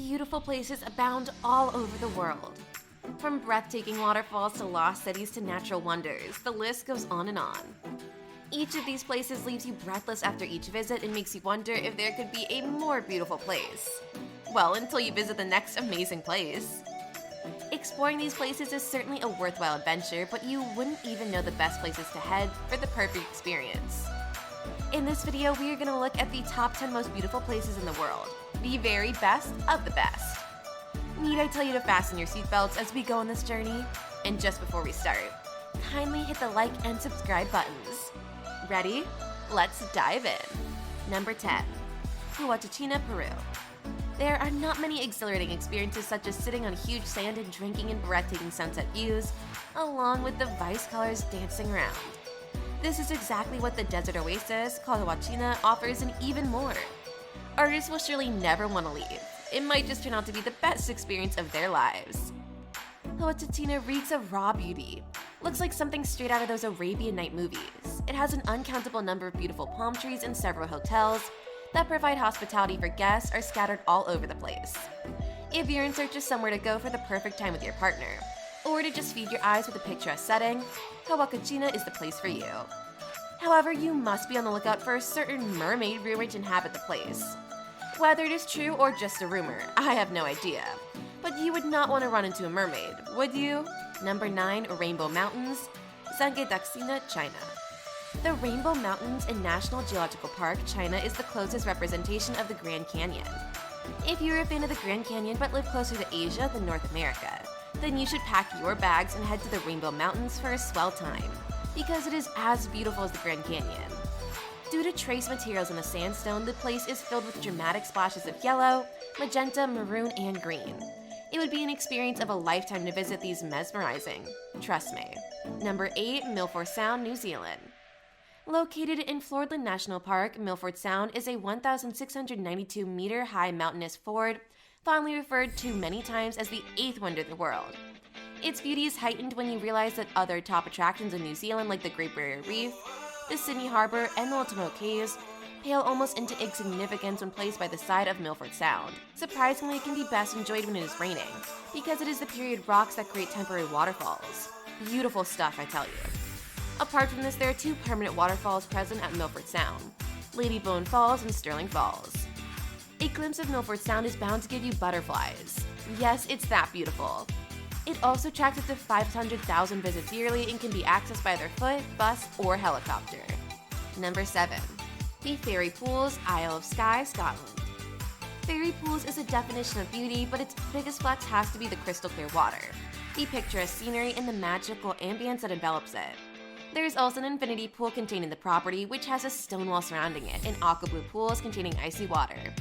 beautiful places abound all over the world. From breathtaking waterfalls to lost cities to natural wonders, the list goes on and on. Each of these places leaves you breathless after each visit and makes you wonder if there could be a more beautiful place. Well, until you visit the next amazing place. Exploring these places is certainly a worthwhile adventure, but you wouldn't even know the best places to head for the perfect experience. In this video, we are going to look at the top 10 most beautiful places in the world. The very best of the best. Need I tell you to fasten your seatbelts as we go on this journey? And just before we start, kindly hit the like and subscribe buttons. Ready? Let's dive in. Number 10. Huaytachina, Peru. There are not many exhilarating experiences such as sitting on huge sand and drinking in breathtaking sunset views, along with the vice colors dancing around. This is exactly what the desert oasis, called Huaytachina, offers and even more. Artists will surely never want to leave. It might just turn out to be the best experience of their lives. Huaytachina reeks of raw beauty. Looks like something straight out of those Arabian Night movies. It has an uncountable number of beautiful palm trees and several hotels that provide hospitality for guests are scattered all over the place. If you're in search of somewhere to go for the perfect time with your partner, or to just feed your eyes with a picturesque setting, Huaytachina is the place for you. However, you must be on the lookout for a certain mermaid rumor to inhabit the place. Whether it is true or just a rumor, I have no idea. But you would not want to run into a mermaid, would you? Number 9. Rainbow Mountains, Zhangjiakou, China. The Rainbow Mountains in National Geological Park, China is the closest representation of the Grand Canyon. If you're a fan of the Grand Canyon but live closer to Asia than North America, then you should pack your bags and head to the Rainbow Mountains for a swell time, because it is as beautiful as the Grand Canyon. Due to trace materials in the sandstone, the place is filled with dramatic splashes of yellow, magenta, maroon, and green. It would be an experience of a lifetime to visit these mesmerizing. Trust me. Number 8. Milford Sound, New Zealand. Located in Fiordland National Park, Milford Sound is a 1,692-meter high mountainous fjord, fondly referred to many times as the 8th wonder of the world. Its beauty is heightened when you realize that other top attractions in New Zealand like the Great Barrier Reef, the Sydney Harbour, and the Ultimo Caves pale almost into insignificance when placed by the side of Milford Sound. Surprisingly, it can be best enjoyed when it is raining, because it is the period rocks that create temporary waterfalls. Beautiful stuff, I tell you. Apart from this, there are 2 permanent waterfalls present at Milford Sound, Ladybone Falls and Stirling Falls. A glimpse of Milford Sound is bound to give you butterflies. Yes, it's that beautiful. It also attracts up to 500,000 visits yearly and can be accessed by either foot, bus, or helicopter. Number 7. The Fairy Pools, Isle of Skye, Scotland. Fairy Pools is a definition of beauty, but its biggest flex has to be the crystal clear water, the picturesque scenery, and the magical ambience that envelops it. There is also an infinity pool contained in the property, which has a stone wall surrounding it, and aqua blue pools containing icy water.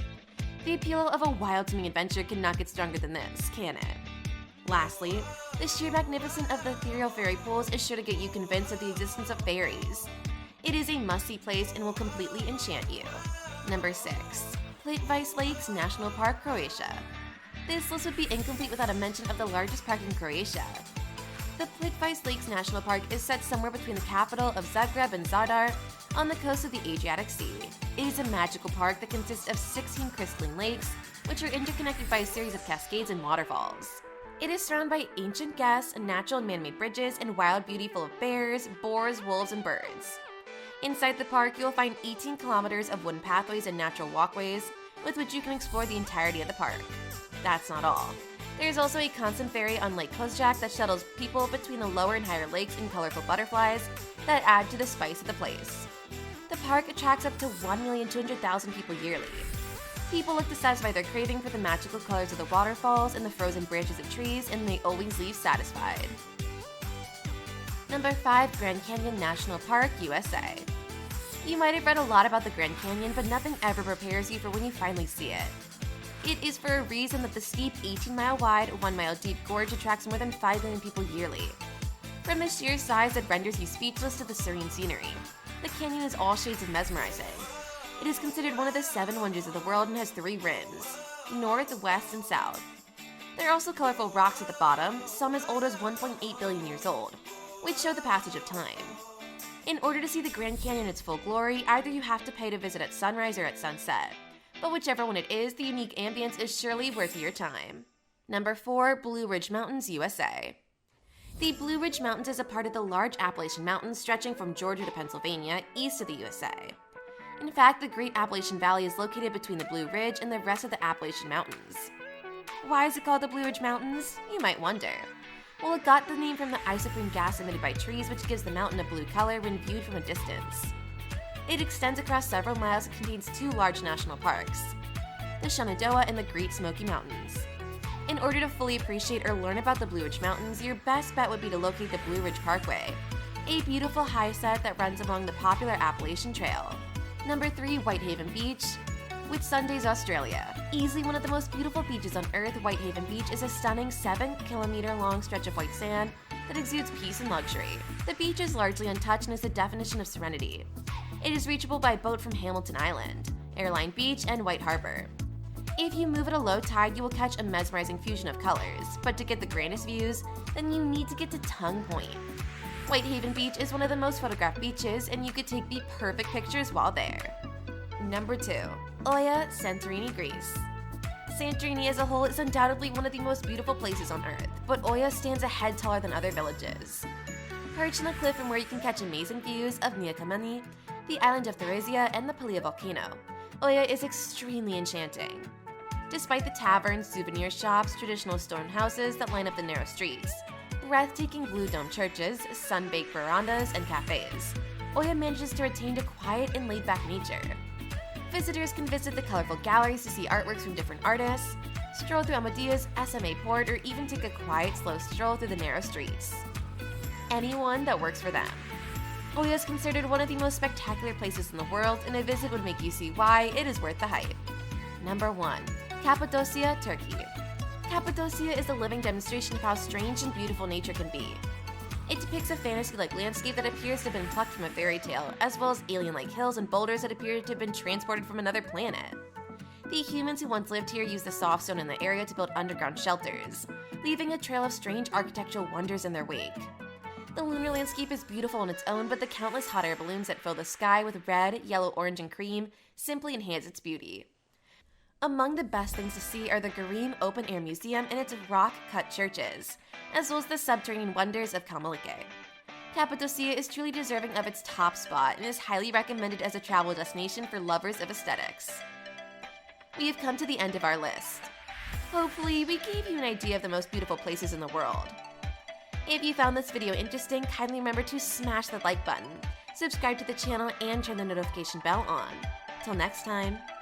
The appeal of a wild-swimming adventure cannot get stronger than this, can it? Lastly, the sheer magnificence of the ethereal fairy pools is sure to get you convinced of the existence of fairies. It is a must-see place and will completely enchant you. Number 6. Plitvice Lakes, National Park, Croatia. This list would be incomplete without a mention of the largest park in Croatia. The Plitvice Lakes National Park is set somewhere between the capital of Zagreb and Zadar on the coast of the Adriatic Sea. It is a magical park that consists of 16 crystalline lakes, which are interconnected by a series of cascades and waterfalls. It is surrounded by ancient gas, natural and man-made bridges, and wild beauty full of bears, boars, wolves, and birds. Inside the park, you'll find 18 kilometers of wooden pathways and natural walkways, with which you can explore the entirety of the park. That's not all. There is also a constant ferry on Lake Kozjak that shuttles people between the lower and higher lakes and colorful butterflies that add to the spice of the place. The park attracts up to 1,200,000 people yearly. People look to satisfy their craving for the magical colors of the waterfalls and the frozen branches of trees, and they always leave satisfied. Number 5. Grand Canyon National Park, USA. You might have read a lot about the Grand Canyon, but nothing ever prepares you for when you finally see it. It is for a reason that the steep 18-mile wide, 1-mile deep gorge attracts more than 5 million people yearly. From the sheer size that renders you speechless to the serene scenery, the canyon is all shades of mesmerizing. It is considered one of the 7 wonders of the world and has 3 rims, north, west, and south. There are also colorful rocks at the bottom, some as old as 1.8 billion years old, which show the passage of time. In order to see the Grand Canyon in its full glory, either you have to pay to visit at sunrise or at sunset, but whichever one it is, the unique ambience is surely worth your time. Number 4. Blue Ridge Mountains, USA. The Blue Ridge Mountains is a part of the large Appalachian Mountains stretching from Georgia to Pennsylvania, east of the USA. In fact, the Great Appalachian Valley is located between the Blue Ridge and the rest of the Appalachian Mountains. Why is it called the Blue Ridge Mountains? You might wonder. Well, it got the name from the isoprene gas emitted by trees, which gives the mountain a blue color when viewed from a distance. It extends across several miles and contains 2 large national parks, the Shenandoah and the Great Smoky Mountains. In order to fully appreciate or learn about the Blue Ridge Mountains, your best bet would be to locate the Blue Ridge Parkway, a beautiful high set that runs along the popular Appalachian Trail. Number 3. Whitehaven Beach, Whitsundays, Australia. Easily one of the most beautiful beaches on Earth, Whitehaven Beach is a stunning 7-kilometer-long stretch of white sand that exudes peace and luxury. The beach is largely untouched and is the definition of serenity. It is reachable by boat from Hamilton Island, Airline Beach, and White Harbor. If you move at a low tide, you will catch a mesmerizing fusion of colors, but to get the grandest views, then you need to get to Tongue Point. Whitehaven Beach is one of the most photographed beaches, and you could take the perfect pictures while there. Number 2. Oia, Santorini, Greece. Santorini as a whole is undoubtedly one of the most beautiful places on Earth, but Oia stands a head taller than other villages. Perched on a cliff from where you can catch amazing views of Niakamani, the island of Theresia, and the Pelia volcano, Oia is extremely enchanting. Despite the taverns, souvenir shops, traditional stone houses that line up the narrow streets, breathtaking blue dome churches, sun-baked verandas, and cafes, Oia manages to retain a quiet and laid-back nature. Visitors can visit the colorful galleries to see artworks from different artists, stroll through Amadea's SMA port, or even take a quiet, slow stroll through the narrow streets. Anyone that works for them. Oia is considered one of the most spectacular places in the world, and a visit would make you see why it is worth the hype. Number 1. Cappadocia, Turkey. Cappadocia is a living demonstration of how strange and beautiful nature can be. It depicts a fantasy-like landscape that appears to have been plucked from a fairy tale, as well as alien-like hills and boulders that appear to have been transported from another planet. The humans who once lived here used the soft stone in the area to build underground shelters, leaving a trail of strange architectural wonders in their wake. The lunar landscape is beautiful on its own, but the countless hot air balloons that fill the sky with red, yellow, orange, and cream simply enhance its beauty. Among the best things to see are the Garim Open Air Museum and its rock-cut churches, as well as the subterranean wonders of Kalmalike. Cappadocia is truly deserving of its top spot and is highly recommended as a travel destination for lovers of aesthetics. We have come to the end of our list. Hopefully, we gave you an idea of the most beautiful places in the world. If you found this video interesting, kindly remember to smash the like button, subscribe to the channel, and turn the notification bell on. Till next time.